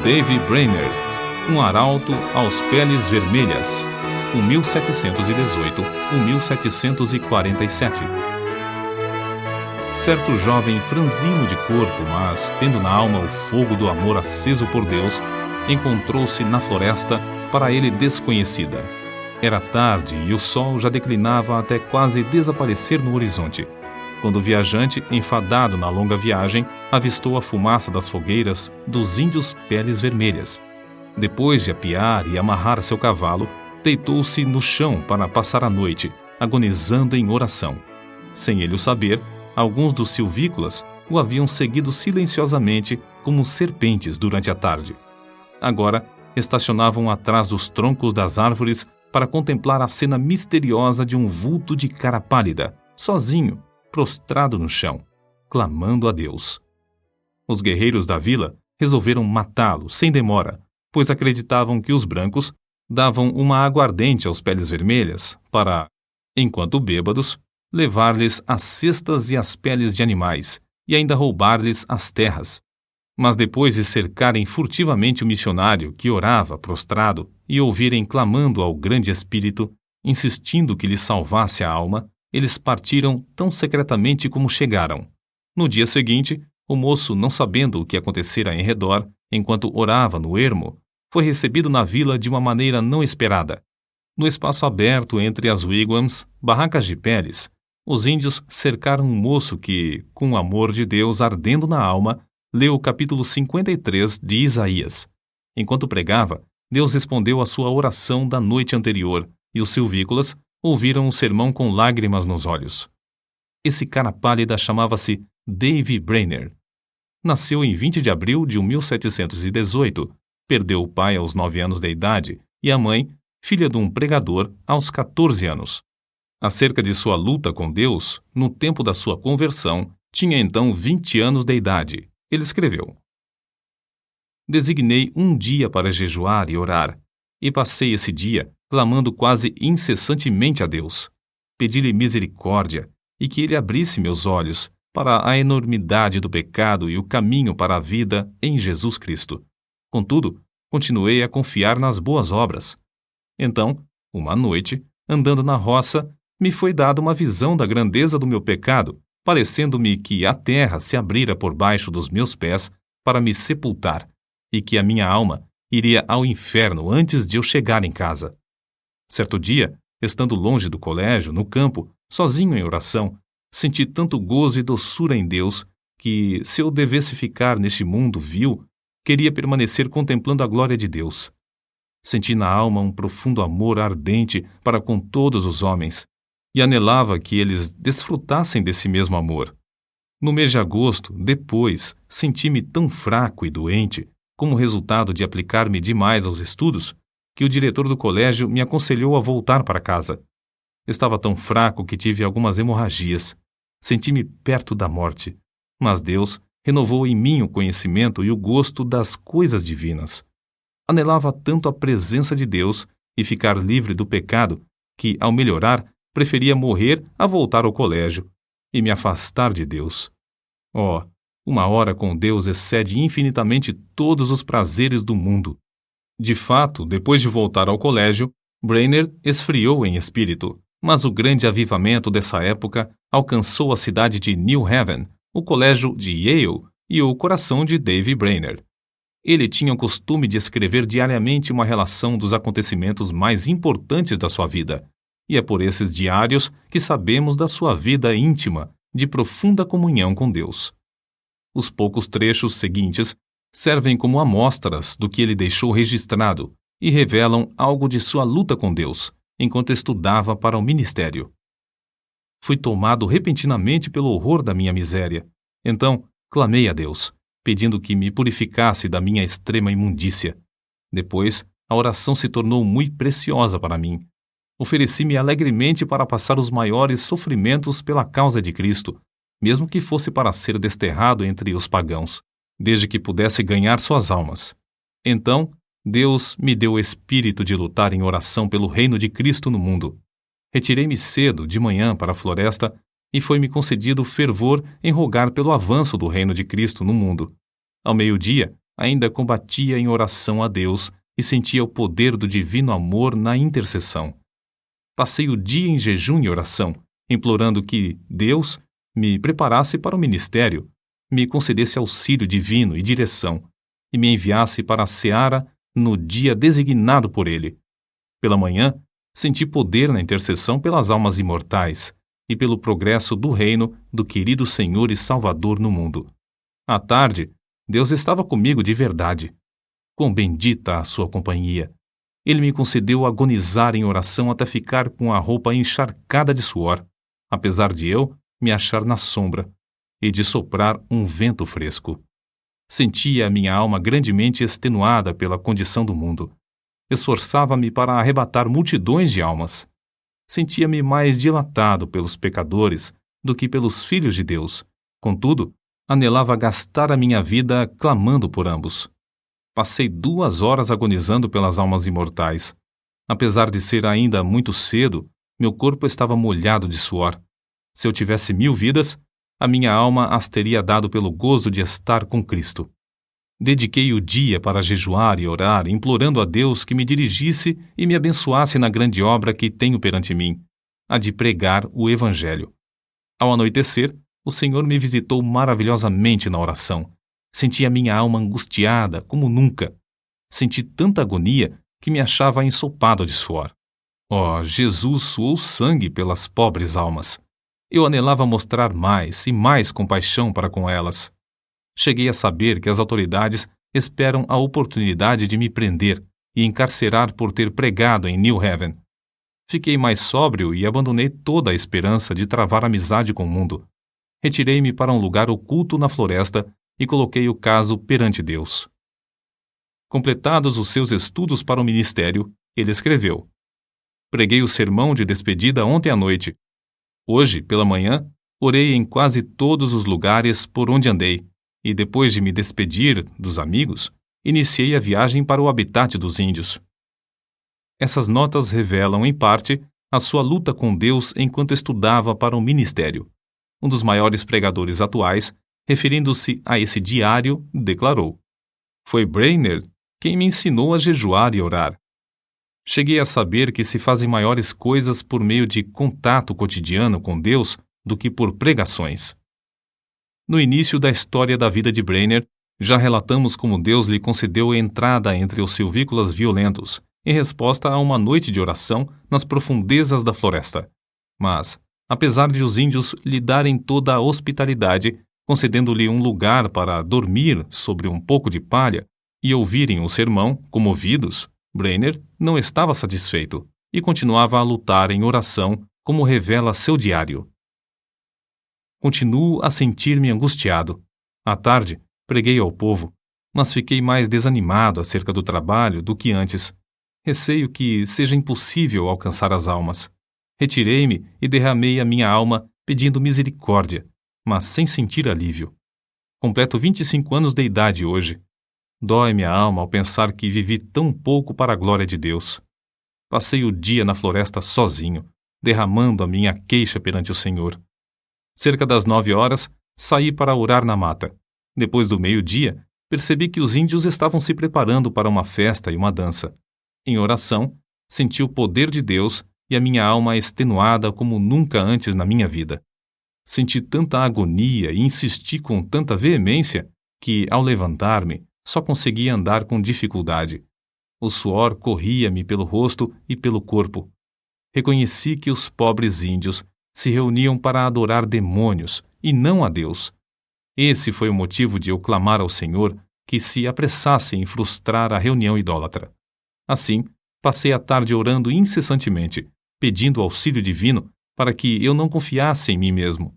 Davy Brainerd, um arauto aos peles vermelhas, 1718-1747. Certo jovem franzino de corpo, mas tendo na alma o fogo do amor aceso por Deus, encontrou-se na floresta para ele desconhecida. Era tarde e o sol já declinava até quase desaparecer no horizonte, quando o viajante, enfadado na longa viagem, avistou a fumaça das fogueiras dos índios peles vermelhas. Depois de apiar e amarrar seu cavalo, deitou-se no chão para passar a noite, agonizando em oração. Sem ele o saber, alguns dos silvícolas o haviam seguido silenciosamente como serpentes durante a tarde. Agora, estacionavam atrás dos troncos das árvores para contemplar a cena misteriosa de um vulto de cara pálida, sozinho, prostrado no chão, clamando a Deus. Os guerreiros da vila resolveram matá-lo sem demora, pois acreditavam que os brancos davam uma aguardente aos peles vermelhas para, enquanto bêbados, levar-lhes as cestas e as peles de animais e ainda roubar-lhes as terras. Mas depois de cercarem furtivamente o missionário que orava prostrado e ouvirem clamando ao grande Espírito, insistindo que lhe salvasse a alma, eles partiram tão secretamente como chegaram. No dia seguinte, o moço, não sabendo o que acontecera em redor, enquanto orava no ermo, foi recebido na vila de uma maneira não esperada. No espaço aberto entre as wigwams, barracas de peles, os índios cercaram um moço que, com o amor de Deus ardendo na alma, leu o capítulo 53 de Isaías. Enquanto pregava, Deus respondeu à sua oração da noite anterior, e os silvícolas ouviram o sermão com lágrimas nos olhos. Esse cara pálida chamava-se Davy Brainerd. Nasceu em 20 de abril de 1718, perdeu o pai aos 9 anos de idade e a mãe, filha de um pregador, aos 14 anos. Acerca de sua luta com Deus, no tempo da sua conversão, tinha então 20 anos de idade. Ele escreveu: Designei um dia para jejuar e orar, e passei esse dia clamando quase incessantemente a Deus. Pedi-lhe misericórdia e que ele abrisse meus olhos para a enormidade do pecado e o caminho para a vida em Jesus Cristo. Contudo, continuei a confiar nas boas obras. Então, uma noite, andando na roça, me foi dada uma visão da grandeza do meu pecado, parecendo-me que a terra se abrira por baixo dos meus pés para me sepultar, e que a minha alma iria ao inferno antes de eu chegar em casa. Certo dia, estando longe do colégio, no campo, sozinho em oração, senti tanto gozo e doçura em Deus que, se eu devesse ficar neste mundo vil, queria permanecer contemplando a glória de Deus. Senti na alma um profundo amor ardente para com todos os homens, e anelava que eles desfrutassem desse mesmo amor. No mês de agosto, depois, senti-me tão fraco e doente, como resultado de aplicar-me demais aos estudos, que o diretor do colégio me aconselhou a voltar para casa. Estava tão fraco que tive algumas hemorragias. Senti-me perto da morte, mas Deus renovou em mim o conhecimento e o gosto das coisas divinas. Anelava tanto a presença de Deus e ficar livre do pecado que, ao melhorar, preferia morrer a voltar ao colégio e me afastar de Deus. Oh, uma hora com Deus excede infinitamente todos os prazeres do mundo. De fato, depois de voltar ao colégio, Brainerd esfriou em espírito, mas o grande avivamento dessa época alcançou a cidade de New Haven, o colégio de Yale e o coração de Davy Brainerd. Ele tinha o costume de escrever diariamente uma relação dos acontecimentos mais importantes da sua vida, e é por esses diários que sabemos da sua vida íntima, de profunda comunhão com Deus. Os poucos trechos seguintes servem como amostras do que ele deixou registrado e revelam algo de sua luta com Deus, enquanto estudava para o ministério. Fui tomado repentinamente pelo horror da minha miséria. Então, clamei a Deus, pedindo que me purificasse da minha extrema imundícia. Depois, a oração se tornou muito preciosa para mim. Ofereci-me alegremente para passar os maiores sofrimentos pela causa de Cristo, mesmo que fosse para ser desterrado entre os pagãos, desde que pudesse ganhar suas almas. Então, Deus me deu o espírito de lutar em oração pelo reino de Cristo no mundo. Retirei-me cedo, de manhã, para a floresta, e foi-me concedido fervor em rogar pelo avanço do reino de Cristo no mundo. Ao meio-dia, ainda combatia em oração a Deus e sentia o poder do divino amor na intercessão. Passei o dia em jejum e oração, implorando que Deus me preparasse para o ministério, me concedesse auxílio divino e direção, e me enviasse para a seara no dia designado por Ele. Pela manhã, senti poder na intercessão pelas almas imortais e pelo progresso do reino do querido Senhor e Salvador no mundo. À tarde, Deus estava comigo de verdade. Quão bendita a sua companhia! Ele me concedeu agonizar em oração até ficar com a roupa encharcada de suor, apesar de eu me achar na sombra e de soprar um vento fresco. Sentia a minha alma grandemente extenuada pela condição do mundo. Esforçava-me para arrebatar multidões de almas. Sentia-me mais dilatado pelos pecadores do que pelos filhos de Deus. Contudo, anelava gastar a minha vida clamando por ambos. Passei 2 horas agonizando pelas almas imortais. Apesar de ser ainda muito cedo, meu corpo estava molhado de suor. Se eu tivesse 1000 vidas, a minha alma as teria dado pelo gozo de estar com Cristo. Dediquei o dia para jejuar e orar, implorando a Deus que me dirigisse e me abençoasse na grande obra que tenho perante mim, a de pregar o Evangelho. Ao anoitecer, o Senhor me visitou maravilhosamente na oração. Senti a minha alma angustiada como nunca. Senti tanta agonia que me achava ensopado de suor. Oh, Jesus suou sangue pelas pobres almas. Eu anelava mostrar mais e mais compaixão para com elas. Cheguei a saber que as autoridades esperam a oportunidade de me prender e encarcerar por ter pregado em New Haven. Fiquei mais sóbrio e abandonei toda a esperança de travar amizade com o mundo. Retirei-me para um lugar oculto na floresta e coloquei o caso perante Deus. Completados os seus estudos para o ministério, ele escreveu: Preguei o sermão de despedida ontem à noite. Hoje, pela manhã, orei em quase todos os lugares por onde andei, e depois de me despedir dos amigos, iniciei a viagem para o habitat dos índios. Essas notas revelam, em parte, a sua luta com Deus enquanto estudava para o ministério. Um dos maiores pregadores atuais, referindo-se a esse diário, declarou: Foi Brainerd quem me ensinou a jejuar e orar. Cheguei a saber que se fazem maiores coisas por meio de contato cotidiano com Deus do que por pregações. No início da história da vida de Brainerd, já relatamos como Deus lhe concedeu entrada entre os silvícolas violentos, em resposta a uma noite de oração nas profundezas da floresta. Mas, apesar de os índios lhe darem toda a hospitalidade, concedendo-lhe um lugar para dormir sobre um pouco de palha e ouvirem o sermão, comovidos, Brainerd não estava satisfeito e continuava a lutar em oração, como revela seu diário. Continuo a sentir-me angustiado. À tarde, preguei ao povo, mas fiquei mais desanimado acerca do trabalho do que antes. Receio que seja impossível alcançar as almas. Retirei-me e derramei a minha alma pedindo misericórdia, mas sem sentir alívio. Completo 25 anos de idade hoje. Dói-me a alma ao pensar que vivi tão pouco para a glória de Deus. Passei o dia na floresta sozinho, derramando a minha queixa perante o Senhor. Cerca das 9 horas, saí para orar na mata. Depois do meio-dia, percebi que os índios estavam se preparando para uma festa e uma dança. Em oração, senti o poder de Deus e a minha alma extenuada como nunca antes na minha vida. Senti tanta agonia e insisti com tanta veemência que, ao levantar-me, só conseguia andar com dificuldade. O suor corria-me pelo rosto e pelo corpo. Reconheci que os pobres índios se reuniam para adorar demônios e não a Deus. Esse foi o motivo de eu clamar ao Senhor que se apressasse em frustrar a reunião idólatra. Assim, passei a tarde orando incessantemente, pedindo auxílio divino para que eu não confiasse em mim mesmo.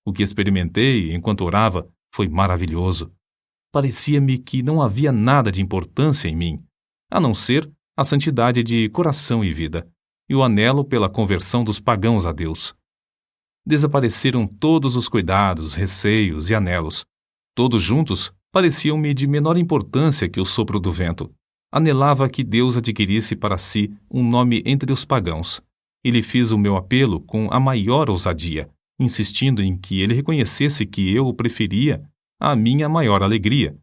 O que experimentei enquanto orava foi maravilhoso. Parecia-me que não havia nada de importância em mim, a não ser a santidade de coração e vida, e o anelo pela conversão dos pagãos a Deus. Desapareceram todos os cuidados, receios e anelos. Todos juntos pareciam-me de menor importância que o sopro do vento. Anelava que Deus adquirisse para si um nome entre os pagãos, e lhe fiz o meu apelo com a maior ousadia, insistindo em que ele reconhecesse que eu o preferia à minha maior alegria,